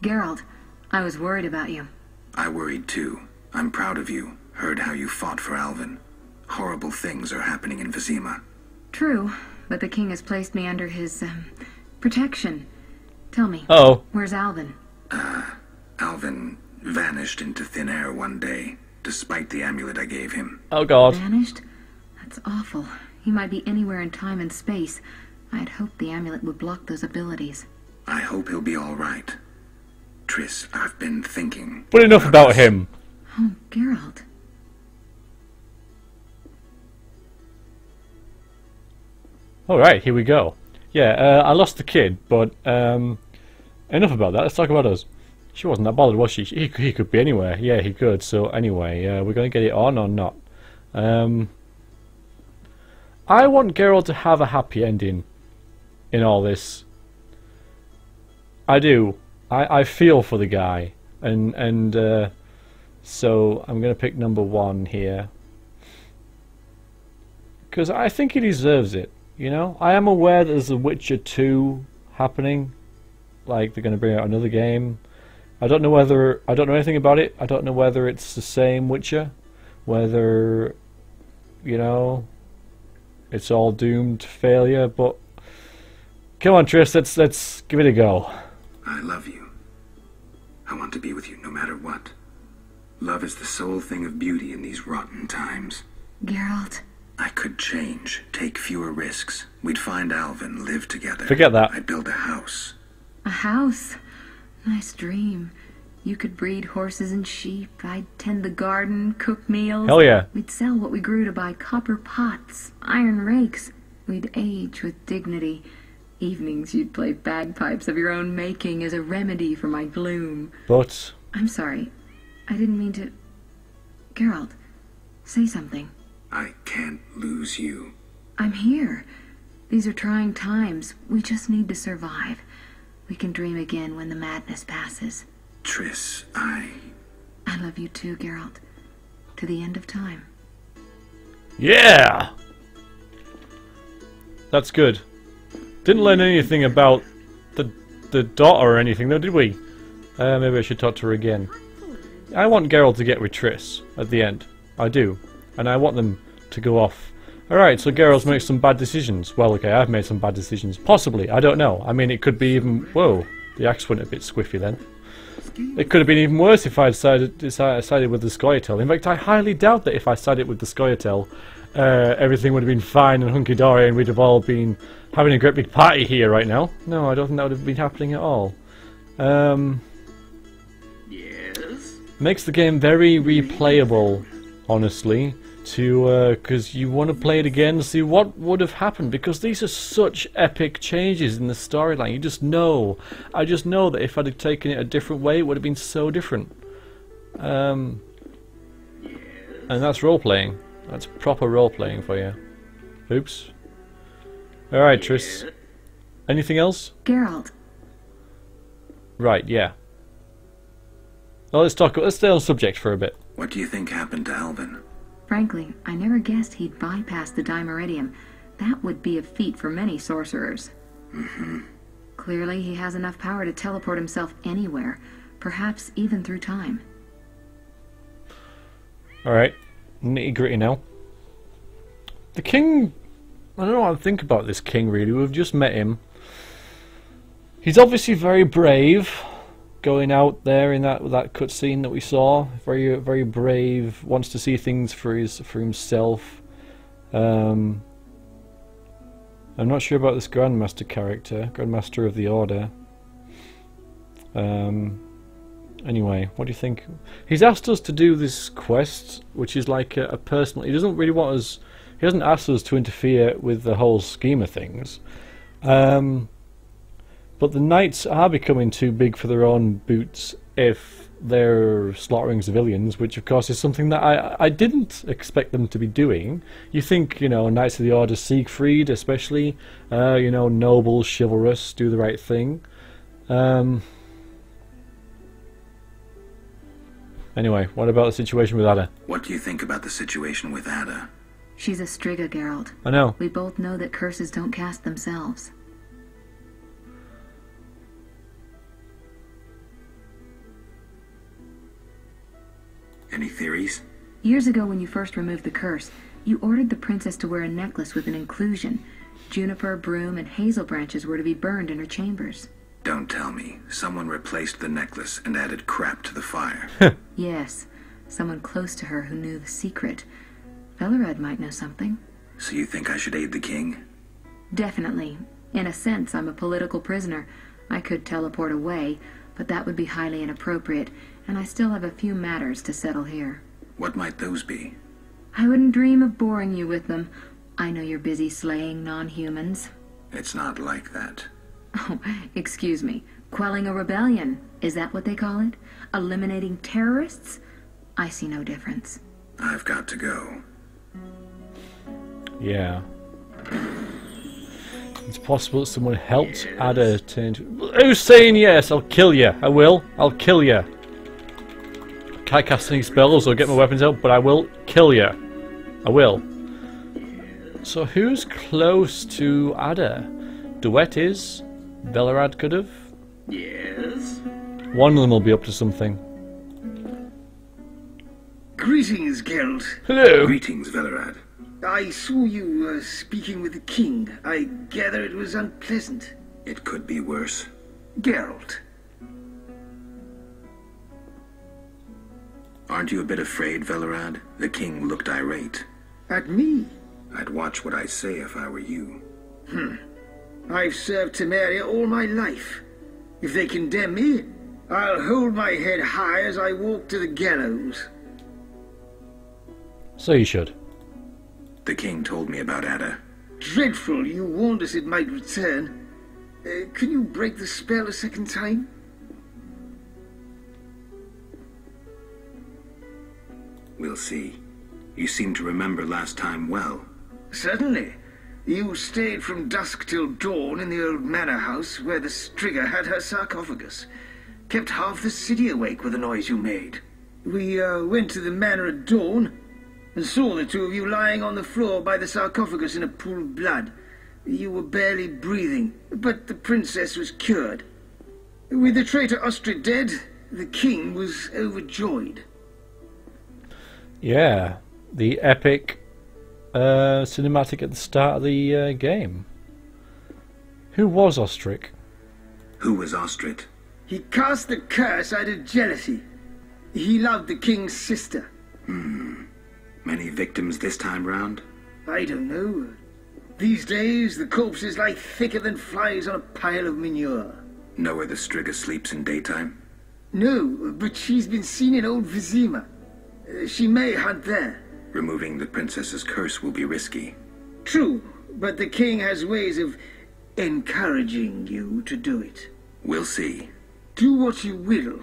Geralt, I was worried about you. I worried too. I'm proud of you. Heard how you fought for Alvin. Horrible things are happening in Vizima. True, but the king has placed me under his, protection. Tell me, where's Alvin? Alvin vanished into thin air one day, despite the amulet I gave him. Oh god. Vanished? That's awful. He might be anywhere in time and space. I'd hoped the amulet would block those abilities. I hope he'll be all right. Triss, I've been thinking. But enough about him. Oh, Geralt. Alright, here we go. Yeah, I lost the kid, but enough about that. Let's talk about us. She wasn't that bothered, was she? He could be anywhere. Yeah, he could. So anyway, we're going to get it on or not? I want Geralt to have a happy ending in all this. I do. I feel for the guy, and so I'm going to pick number 1 here because I think he deserves it. You know, I am aware that there's a Witcher 2 happening. Like they're going to bring out another game. I don't know anything about it. I don't know whether it's the same Witcher, whether, you know, it's all doomed to failure. But come on, Triss, let's give it a go. I love you. I want to be with you no matter what. Love is the sole thing of beauty in these rotten times. Geralt. I could change, take fewer risks. We'd find Alvin, live together. Forget that. I'd build a house. A house? Nice dream. You could breed horses and sheep. I'd tend the garden, cook meals. Hell yeah. We'd sell what we grew to buy copper pots, iron rakes. We'd age with dignity. Evenings you'd play bagpipes of your own making as a remedy for my gloom. But... I'm sorry. I didn't mean to... Geralt, say something. I can't lose you. I'm here. These are trying times. We just need to survive. We can dream again when the madness passes. Triss, I love you too, Geralt. To the end of time. Yeah! That's good. Didn't learn anything about the daughter or anything though, did we? Maybe I should talk to her again. I want Geralt to get with Triss at the end. I do. And I want them to go off. Alright, so Geralt's made some bad decisions. Well, okay, I've made some bad decisions. Possibly, I don't know. I mean, it could be even... Whoa, the axe went a bit squiffy then. It could have been even worse if I sided with the Scoia'tael. In fact, I highly doubt that if I sided with the Scoia'tael, everything would have been fine and hunky-dory and we'd have all been having a great big party here right now. No, I don't think that would have been happening at all. Yes? Makes the game very replayable, honestly, because you want to play it again to see what would have happened, because these are such epic changes in the storyline. You just know. I just know that if I'd have taken it a different way, it would have been so different. And that's role-playing. That's proper role-playing for you. Oops. Alright, Triss. Anything else? Geralt. Right, yeah. Well, let's stay on subject for a bit. What do you think happened to Alvin? Frankly, I never guessed he'd bypass the Dimeridium. That would be a feat for many sorcerers. Clearly, he has enough power to teleport himself anywhere, perhaps even through time. Alright, nitty-gritty now. The king... I don't know what to think about this king, really. We've just met him. He's obviously very brave, going out there in that cutscene that we saw. Very, very brave. Wants to see things for himself. I'm not sure about this Grandmaster character, Grandmaster of the Order. Anyway, what do you think? He's asked us to do this quest, which is like a personal... He doesn't really want us... He hasn't asked us to interfere with the whole scheme of things. But the knights are becoming too big for their own boots if they're slaughtering civilians, which of course is something that I didn't expect them to be doing. You think, you know, Knights of the Order, Siegfried especially, you know, noble, chivalrous, do the right thing. Anyway, what about the situation with Ada? What do you think about the situation with Ada? She's a Striga, Geralt. I know. We both know that curses don't cast themselves. Any theories? Years ago, when you first removed the curse, you ordered the princess to wear a necklace with an inclusion. Juniper, broom, and hazel branches were to be burned in her chambers. Don't tell me. Someone replaced the necklace and added crap to the fire. Yes, someone close to her who knew the secret. Velerad might know something. So you think I should aid the king? Definitely. In a sense, I'm a political prisoner. I could teleport away, but that would be highly inappropriate, and I still have a few matters to settle here. What might those be? I wouldn't dream of boring you with them. I know you're busy slaying non-humans. It's not like that. Oh, excuse me. Quelling a rebellion. Is that what they call it? Eliminating terrorists? I see no difference. I've got to go. Yeah. It's possible that someone helped Ada turn into... Who's saying yes? I'll kill you. I will. I'll kill you. I can't cast any spells or get my weapons out, but I will kill you. I will. So who's close to Ada? Duet is? Velerad could have? Yes? One of them will be up to something. Greetings, Geralt. Hello! Greetings, Velerad. I saw you speaking with the king. I gather it was unpleasant. It could be worse. Geralt. Aren't you a bit afraid, Velerad? The king looked irate. At me? I'd watch what I say if I were you. I've served Temeria all my life. If they condemn me, I'll hold my head high as I walk to the gallows. So you should. The king told me about Ada. Dreadful, you warned us it might return. Can you break the spell a second time? We'll see. You seem to remember last time well. Certainly. You stayed from dusk till dawn in the old manor house where the Striga had her sarcophagus. Kept half the city awake with the noise you made. We went to the manor at dawn and saw the two of you lying on the floor by the sarcophagus in a pool of blood. You were barely breathing, but the princess was cured. With the traitor Ostrid dead, the king was overjoyed. Yeah, the epic cinematic at the start of the game. Who was Ostrich? Who was Ostrid? He cast the curse out of jealousy. He loved the king's sister. Many victims this time round? I don't know. These days, the corpses lie thicker than flies on a pile of manure. Know where the Striga sleeps in daytime? No, but she's been seen in Old Vizima. She may hunt there. Removing the princess's curse will be risky. True, but the king has ways of encouraging you to do it. We'll see. Do what you will,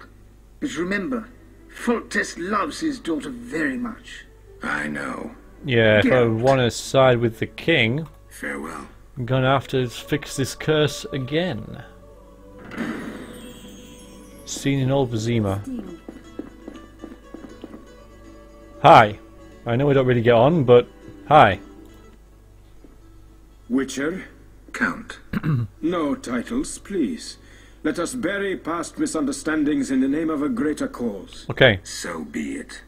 but remember, Foltest loves his daughter very much. I know. Yeah, if I Geralt. want to side with the king, Farewell. I'm gonna have to fix this curse again. Seen in Old Vizima. Hi. I know we don't really get on, but hi. Witcher, Count. no titles, please. Let us bury past misunderstandings in the name of a greater cause. Okay. So be it.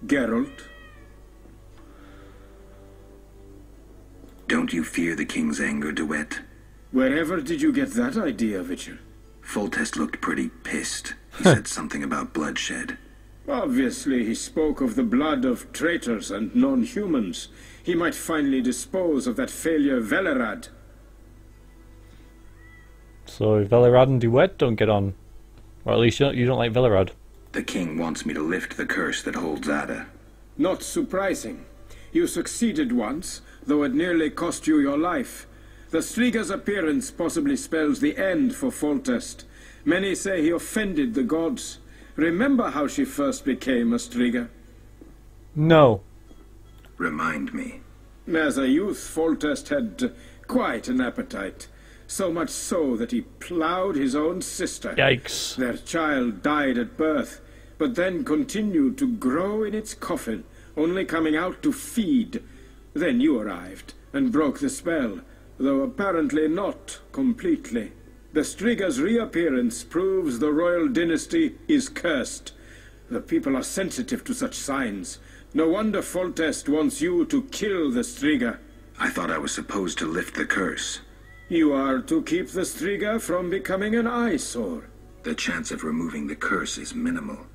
Geralt, Don't you fear the king's anger, Duet? wherever did you get that idea, Witcher? Foltest looked pretty pissed. He said something about bloodshed. Obviously, he spoke of the blood of traitors and non-humans. He might finally dispose of that failure Velerad. So Velerad and Duet don't get on. Or at least you don't like Velerad. The king wants me to lift the curse that holds Ada. Not surprising. You succeeded once, though it nearly cost you your life. The Striga's appearance possibly spells the end for Foltest. Many say he offended the gods. Remember how she first became a Striga? No. Remind me. As a youth, Foltest had quite an appetite. So much so that he ploughed his own sister. Yikes. Their child died at birth, but then continued to grow in its coffin, only coming out to feed. Then you arrived, and broke the spell, though apparently not completely. The Striga's reappearance proves the royal dynasty is cursed. The people are sensitive to such signs. No wonder Foltest wants you to kill the Striga. I thought I was supposed to lift the curse. You are to keep the Striga from becoming an eyesore. The chance of removing the curse is minimal.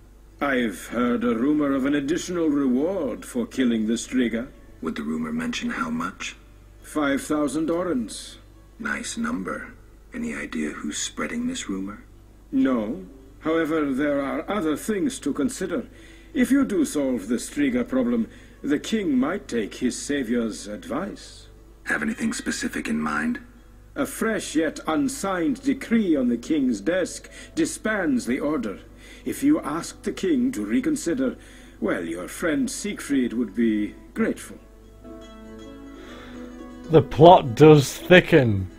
I've heard a rumor of an additional reward for killing the Striga. Would the rumor mention how much? 5,000 orens. Nice number. Any idea who's spreading this rumor? No. However, there are other things to consider. If you do solve the Striga problem, the king might take his savior's advice. Have anything specific in mind? A fresh yet unsigned decree on the king's desk disbands the order. If you ask the king to reconsider, well, your friend Siegfried would be grateful. The plot does thicken.